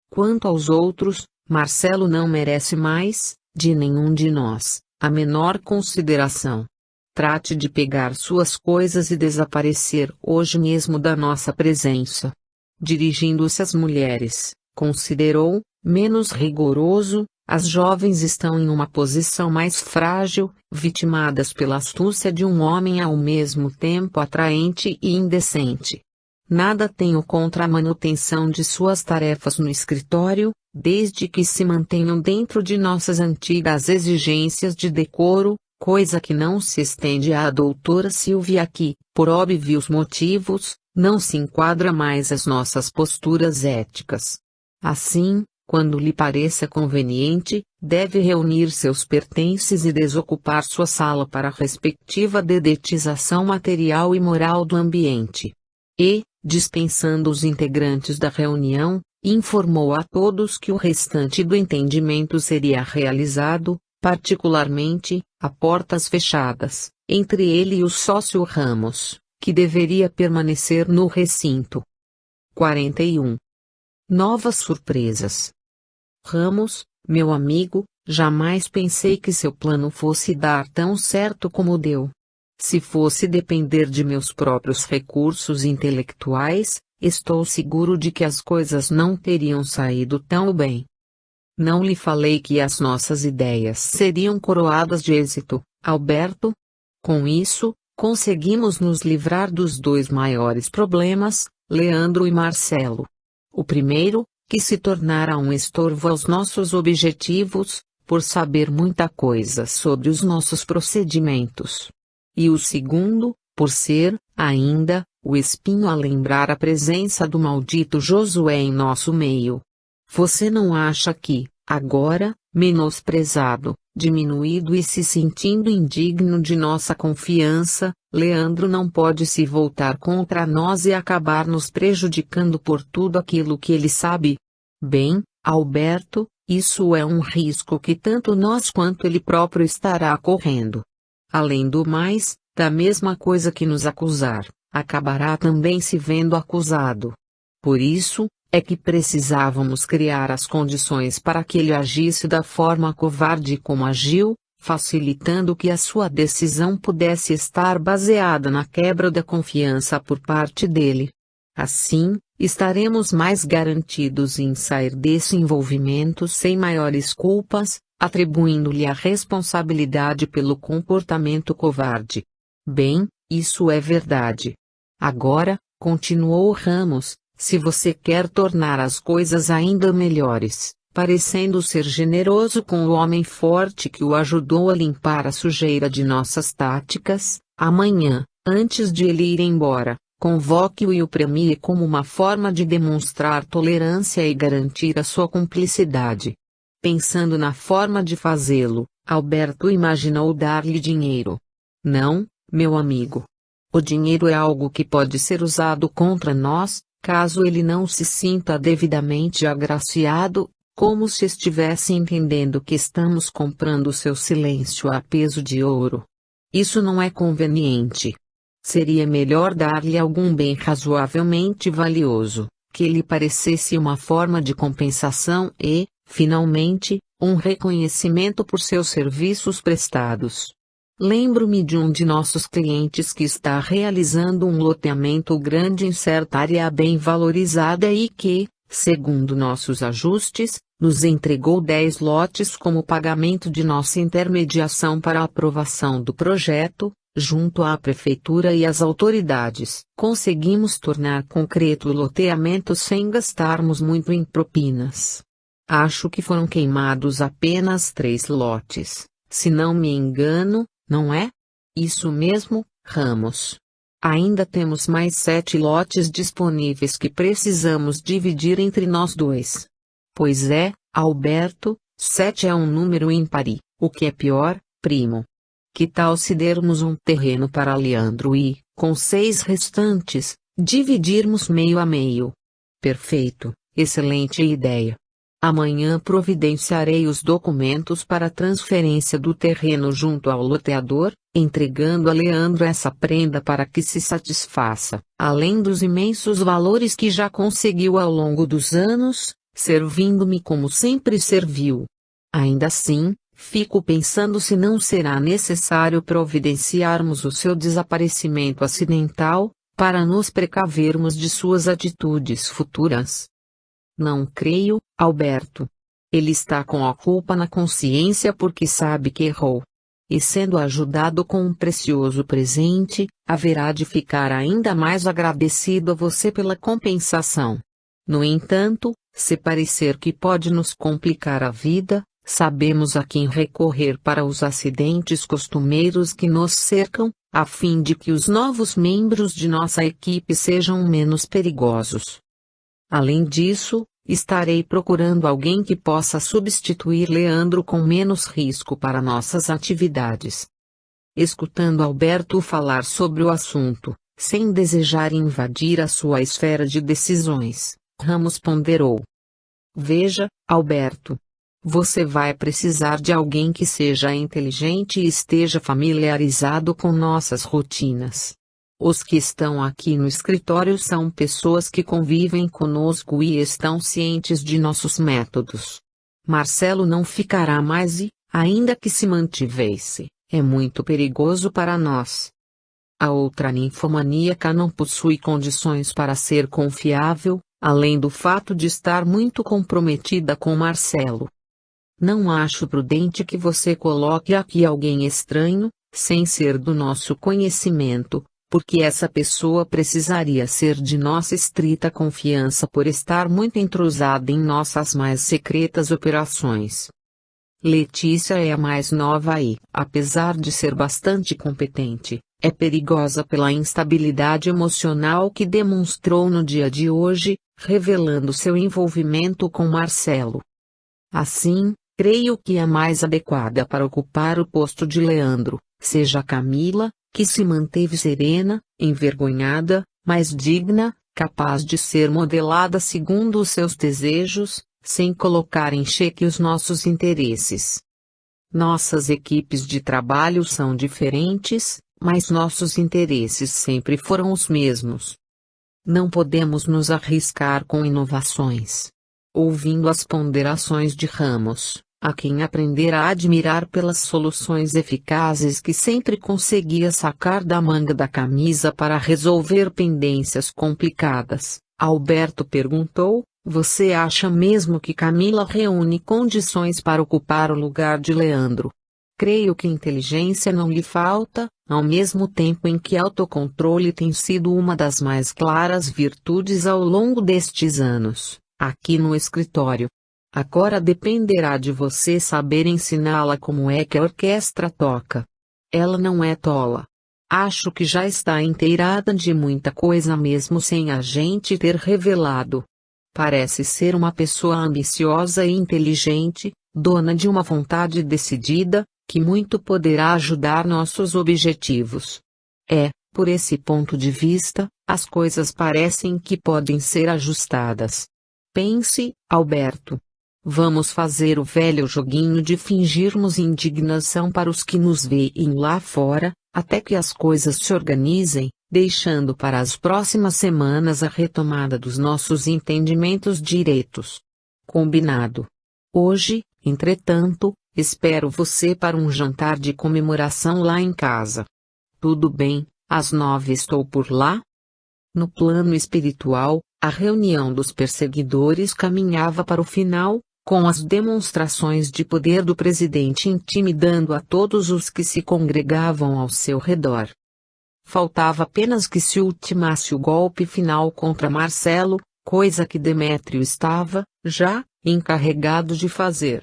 Quanto aos outros, Marcelo não merece mais, de nenhum de nós, a menor consideração. Trate de pegar suas coisas e desaparecer hoje mesmo da nossa presença. Dirigindo-se às mulheres, considerou, menos rigoroso, as jovens estão em uma posição mais frágil, vitimadas pela astúcia de um homem ao mesmo tempo atraente e indecente. Nada tenho contra a manutenção de suas tarefas no escritório, desde que se mantenham dentro de nossas antigas exigências de decoro, coisa que não se estende à doutora Silvia que, por óbvios motivos, não se enquadra mais às nossas posturas éticas. Assim, quando lhe pareça conveniente, deve reunir seus pertences e desocupar sua sala para a respectiva dedetização material e moral do ambiente. E, dispensando os integrantes da reunião, informou a todos que o restante do entendimento seria realizado, particularmente, a portas fechadas, entre ele e o sócio Ramos, que deveria permanecer no recinto. 41. Novas surpresas. Ramos, meu amigo, jamais pensei que seu plano fosse dar tão certo como deu. Se fosse depender de meus próprios recursos intelectuais, estou seguro de que as coisas não teriam saído tão bem. Não lhe falei que as nossas ideias seriam coroadas de êxito, Alberto? Com isso, conseguimos nos livrar dos dois maiores problemas, Leandro e Marcelo. O primeiro, que se tornara um estorvo aos nossos objetivos, por saber muita coisa sobre os nossos procedimentos. E o segundo, por ser, ainda, o espinho a lembrar a presença do maldito Josué em nosso meio. Você não acha que, agora, menosprezado, diminuído e se sentindo indigno de nossa confiança, Leandro não pode se voltar contra nós e acabar nos prejudicando por tudo aquilo que ele sabe. Bem, Alberto, isso é um risco que tanto nós quanto ele próprio estará correndo. Além do mais, da mesma coisa que nos acusar, acabará também se vendo acusado. Por isso, é que precisávamos criar as condições para que ele agisse da forma covarde como agiu, facilitando que a sua decisão pudesse estar baseada na quebra da confiança por parte dele. Assim, estaremos mais garantidos em sair desse envolvimento sem maiores culpas, atribuindo-lhe a responsabilidade pelo comportamento covarde. Bem, isso é verdade. Agora, continuou Ramos, se você quer tornar as coisas ainda melhores, parecendo ser generoso com o homem forte que o ajudou a limpar a sujeira de nossas táticas, amanhã, antes de ele ir embora, convoque-o e o premie como uma forma de demonstrar tolerância e garantir a sua cumplicidade. Pensando na forma de fazê-lo, Alberto imaginou dar-lhe dinheiro. Não, meu amigo. O dinheiro é algo que pode ser usado contra nós, caso ele não se sinta devidamente agraciado, como se estivesse entendendo que estamos comprando seu silêncio a peso de ouro. Isso não é conveniente. Seria melhor dar-lhe algum bem razoavelmente valioso, que lhe parecesse uma forma de compensação e, finalmente, um reconhecimento por seus serviços prestados. Lembro-me de um de nossos clientes que está realizando um loteamento grande em certa área bem valorizada e que, segundo nossos ajustes, nos entregou 10 lotes como pagamento de nossa intermediação para a aprovação do projeto, junto à prefeitura e às autoridades. Conseguimos tornar concreto o loteamento sem gastarmos muito em propinas. Acho que foram queimados apenas 3 lotes, se não me engano, não é? Isso mesmo, Ramos. Ainda temos mais 7 lotes disponíveis que precisamos dividir entre nós dois. Pois é, Alberto, 7 é um número ímpar e, o que é pior, primo. Que tal se dermos um terreno para Leandro e, com 6 restantes, dividirmos meio a meio? Perfeito, excelente ideia. Amanhã providenciarei os documentos para a transferência do terreno junto ao loteador, entregando a Leandro essa prenda para que se satisfaça, além dos imensos valores que já conseguiu ao longo dos anos, servindo-me como sempre serviu. Ainda assim, fico pensando se não será necessário providenciarmos o seu desaparecimento acidental, para nos precavermos de suas atitudes futuras. Não creio, Alberto. Ele está com a culpa na consciência porque sabe que errou. E sendo ajudado com um precioso presente, haverá de ficar ainda mais agradecido a você pela compensação. No entanto, se parecer que pode nos complicar a vida, sabemos a quem recorrer para os acidentes costumeiros que nos cercam, a fim de que os novos membros de nossa equipe sejam menos perigosos. Além disso, estarei procurando alguém que possa substituir Leandro com menos risco para nossas atividades. Escutando Alberto falar sobre o assunto, sem desejar invadir a sua esfera de decisões, Ramos ponderou. Veja, Alberto. Você vai precisar de alguém que seja inteligente e esteja familiarizado com nossas rotinas. Os que estão aqui no escritório são pessoas que convivem conosco e estão cientes de nossos métodos. Marcelo não ficará mais e, ainda que se mantivesse, é muito perigoso para nós. A outra ninfomaníaca não possui condições para ser confiável, além do fato de estar muito comprometida com Marcelo. Não acho prudente que você coloque aqui alguém estranho, sem ser do nosso conhecimento, porque essa pessoa precisaria ser de nossa estrita confiança por estar muito entrosada em nossas mais secretas operações. Letícia é a mais nova e, apesar de ser bastante competente, é perigosa pela instabilidade emocional que demonstrou no dia de hoje, revelando seu envolvimento com Marcelo. Assim, creio que a mais adequada para ocupar o posto de Leandro, seja Camila, que se manteve serena, envergonhada, mas digna, capaz de ser modelada segundo os seus desejos, sem colocar em xeque os nossos interesses. Nossas equipes de trabalho são diferentes, mas nossos interesses sempre foram os mesmos. Não podemos nos arriscar com inovações. Ouvindo as ponderações de Ramos, a quem aprender a admirar pelas soluções eficazes que sempre conseguia sacar da manga da camisa para resolver pendências complicadas, Alberto perguntou: você acha mesmo que Camila reúne condições para ocupar o lugar de Leandro? Creio que inteligência não lhe falta, ao mesmo tempo em que autocontrole tem sido uma das mais claras virtudes ao longo destes anos, aqui no escritório. Agora dependerá de você saber ensiná-la como é que a orquestra toca. Ela não é tola. Acho que já está inteirada de muita coisa mesmo sem a gente ter revelado. Parece ser uma pessoa ambiciosa e inteligente, dona de uma vontade decidida, que muito poderá ajudar nossos objetivos. Por esse ponto de vista, as coisas parecem que podem ser ajustadas. Pense, Alberto. Vamos fazer o velho joguinho de fingirmos indignação para os que nos veem lá fora, até que as coisas se organizem, deixando para as próximas semanas a retomada dos nossos entendimentos diretos. Combinado. Hoje, entretanto, espero você para um jantar de comemoração lá em casa. Tudo bem, às 9 estou por lá? No plano espiritual, a reunião dos perseguidores caminhava para o final, com as demonstrações de poder do presidente intimidando a todos os que se congregavam ao seu redor. Faltava apenas que se ultimasse o golpe final contra Marcelo, coisa que Demétrio estava, já, encarregado de fazer.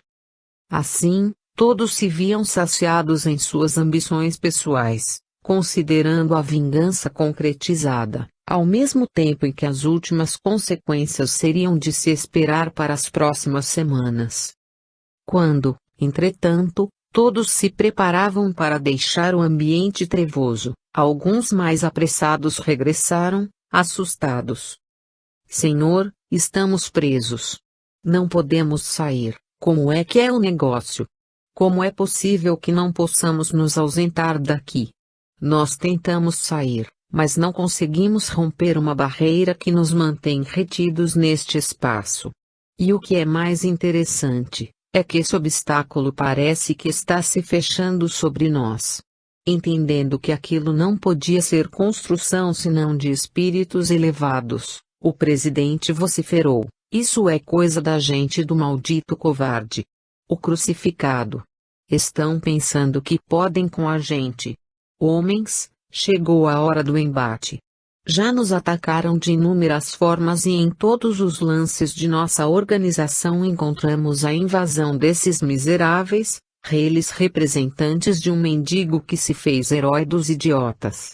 Assim, todos se viam saciados em suas ambições pessoais, considerando a vingança concretizada, ao mesmo tempo em que as últimas consequências seriam de se esperar para as próximas semanas. Quando, entretanto, todos se preparavam para deixar o ambiente trevoso, alguns mais apressados regressaram, assustados. Senhor, estamos presos. Não podemos sair. Como é que é o negócio? Como é possível que não possamos nos ausentar daqui? Nós tentamos sair, mas não conseguimos romper uma barreira que nos mantém retidos neste espaço. E o que é mais interessante, é que esse obstáculo parece que está se fechando sobre nós. Entendendo que aquilo não podia ser construção senão de espíritos elevados, o presidente vociferou: isso é coisa da gente do maldito covarde. O crucificado. Estão pensando que podem com a gente. Homens, chegou a hora do embate. Já nos atacaram de inúmeras formas e em todos os lances de nossa organização encontramos a invasão desses miseráveis, eles representantes de um mendigo que se fez herói dos idiotas.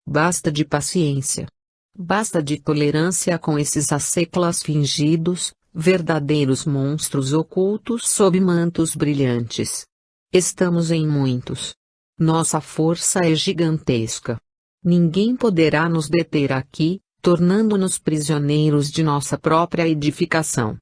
Basta de paciência. Basta de tolerância com esses asseclas fingidos, verdadeiros monstros ocultos sob mantos brilhantes. Estamos em muitos. Nossa força é gigantesca. Ninguém poderá nos deter aqui, tornando-nos prisioneiros de nossa própria edificação.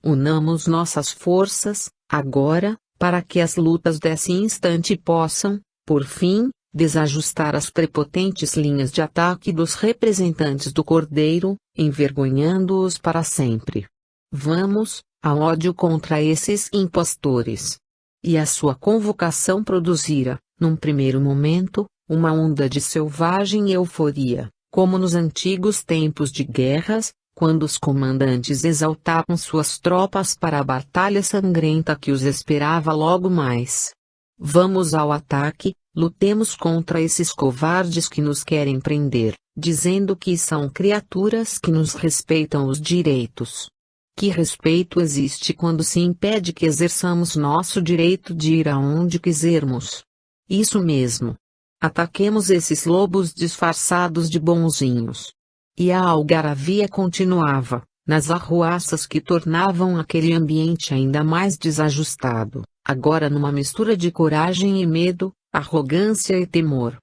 Unamos nossas forças, agora, para que as lutas desse instante possam, por fim, desajustar as prepotentes linhas de ataque dos representantes do Cordeiro, envergonhando-os para sempre. Vamos, a ódio contra esses impostores. E a sua convocação produzira, num primeiro momento, uma onda de selvagem euforia, como nos antigos tempos de guerras, quando os comandantes exaltavam suas tropas para a batalha sangrenta que os esperava logo mais. Vamos ao ataque, lutemos contra esses covardes que nos querem prender, dizendo que são criaturas que nos respeitam os direitos. Que respeito existe quando se impede que exerçamos nosso direito de ir aonde quisermos? Isso mesmo. Ataquemos esses lobos disfarçados de bonzinhos. E a algaravia continuava, nas arruaças que tornavam aquele ambiente ainda mais desajustado, agora numa mistura de coragem e medo, arrogância e temor.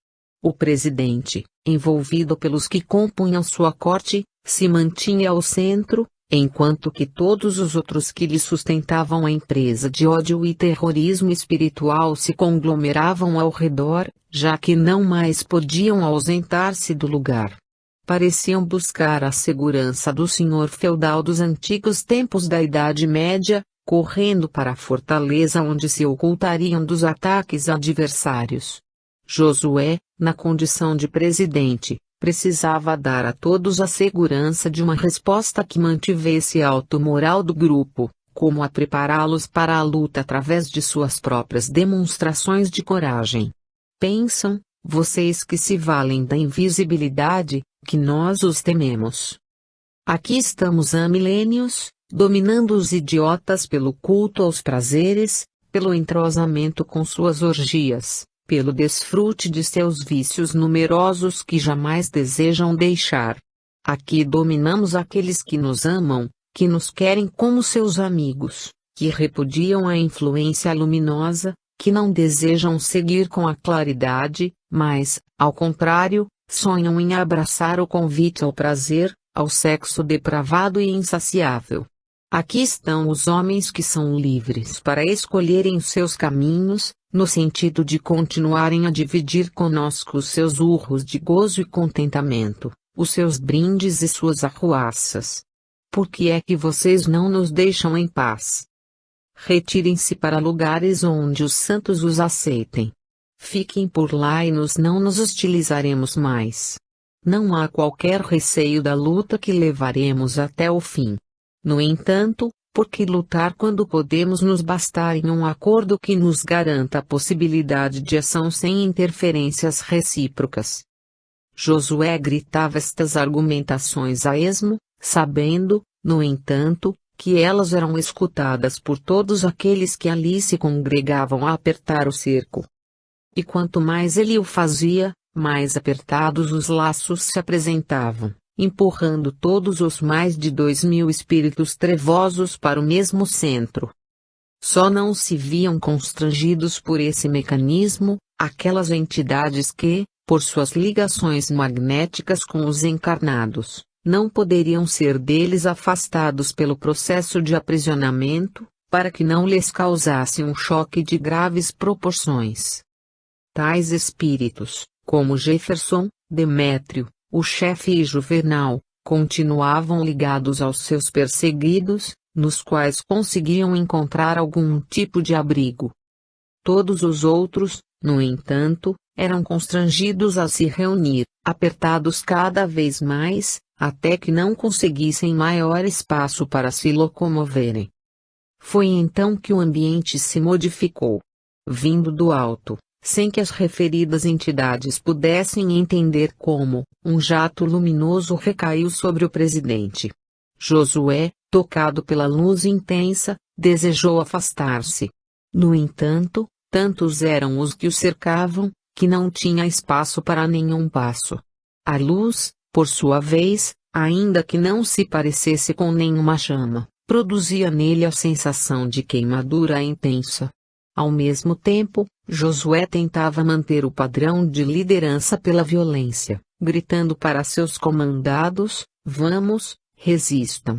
O presidente, envolvido pelos que compunham sua corte, se mantinha ao centro, enquanto que todos os outros que lhe sustentavam a empresa de ódio e terrorismo espiritual se conglomeravam ao redor, já que não mais podiam ausentar-se do lugar. Pareciam buscar a segurança do senhor feudal dos antigos tempos da Idade Média, correndo para a fortaleza onde se ocultariam dos ataques adversários. Josué, na condição de presidente, precisava dar a todos a segurança de uma resposta que mantivesse alto moral do grupo, como a prepará-los para a luta através de suas próprias demonstrações de coragem. Pensam, vocês que se valem da invisibilidade, que nós os tememos. Aqui estamos há milênios, dominando os idiotas pelo culto aos prazeres, pelo entrosamento com suas orgias, pelo desfrute de seus vícios numerosos que jamais desejam deixar. Aqui dominamos aqueles que nos amam, que nos querem como seus amigos, que repudiam a influência luminosa, que não desejam seguir com a claridade, mas, ao contrário, sonham em abraçar o convite ao prazer, ao sexo depravado e insaciável. Aqui estão os homens que são livres para escolherem seus caminhos, no sentido de continuarem a dividir conosco os seus urros de gozo e contentamento, os seus brindes e suas arruaças. Por que é que vocês não nos deixam em paz? Retirem-se para lugares onde os santos os aceitem. Fiquem por lá e nós não nos hostilizaremos mais. Não há qualquer receio da luta que levaremos até o fim. No entanto, por que lutar quando podemos nos bastar em um acordo que nos garanta a possibilidade de ação sem interferências recíprocas? Josué gritava estas argumentações a esmo, sabendo, no entanto, que elas eram escutadas por todos aqueles que ali se congregavam a apertar o cerco. E quanto mais ele o fazia, mais apertados os laços se apresentavam, empurrando todos os mais de 2.000 espíritos trevosos para o mesmo centro. Só não se viam constrangidos por esse mecanismo, aquelas entidades que, por suas ligações magnéticas com os encarnados, não poderiam ser deles afastados pelo processo de aprisionamento, para que não lhes causasse um choque de graves proporções. Tais espíritos, como Jefferson, Demétrio, o chefe e Juvenal, continuavam ligados aos seus perseguidos, nos quais conseguiam encontrar algum tipo de abrigo. Todos os outros, no entanto, eram constrangidos a se reunir, apertados cada vez mais, até que não conseguissem maior espaço para se locomoverem. Foi então que o ambiente se modificou. Vindo do alto, sem que as referidas entidades pudessem entender como, um jato luminoso recaiu sobre o presidente. Josué, tocado pela luz intensa, desejou afastar-se. No entanto, tantos eram os que o cercavam, que não tinha espaço para nenhum passo. A luz, por sua vez, ainda que não se parecesse com nenhuma chama, produzia nele a sensação de queimadura intensa. Ao mesmo tempo, Josué tentava manter o padrão de liderança pela violência, gritando para seus comandados: vamos, resistam.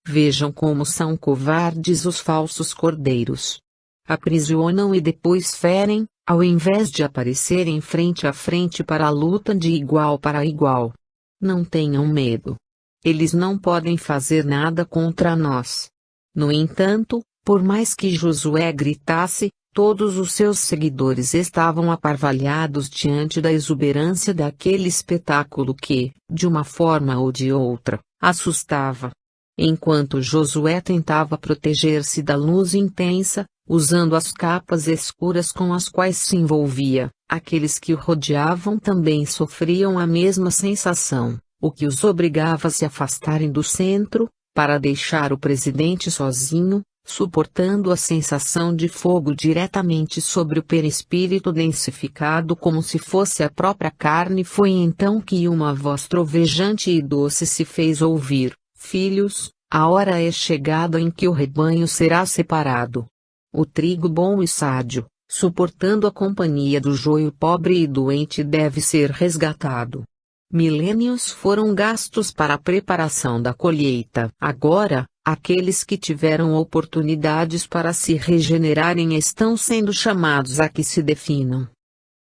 Vejam como são covardes os falsos cordeiros. Aprisionam e depois ferem, ao invés de aparecerem frente a frente para a luta de igual para igual. Não tenham medo. Eles não podem fazer nada contra nós. No entanto, por mais que Josué gritasse, todos os seus seguidores estavam aparvalhados diante da exuberância daquele espetáculo que, de uma forma ou de outra, assustava. Enquanto Josué tentava proteger-se da luz intensa, usando as capas escuras com as quais se envolvia, aqueles que o rodeavam também sofriam a mesma sensação, o que os obrigava a se afastarem do centro, para deixar o presidente sozinho, suportando a sensação de fogo diretamente sobre o perispírito densificado como se fosse a própria carne. Foi então que uma voz trovejante e doce se fez ouvir: filhos, a hora é chegada em que o rebanho será separado. O trigo bom e sádio, suportando a companhia do joio pobre e doente deve ser resgatado. Milênios foram gastos para a preparação da colheita. Agora, aqueles que tiveram oportunidades para se regenerarem estão sendo chamados a que se definam.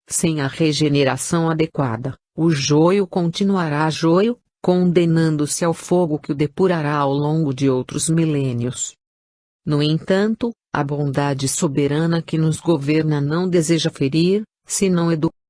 Sem a regeneração adequada, o joio continuará joio, condenando-se ao fogo que o depurará ao longo de outros milênios. No entanto, a bondade soberana que nos governa não deseja ferir, senão educar.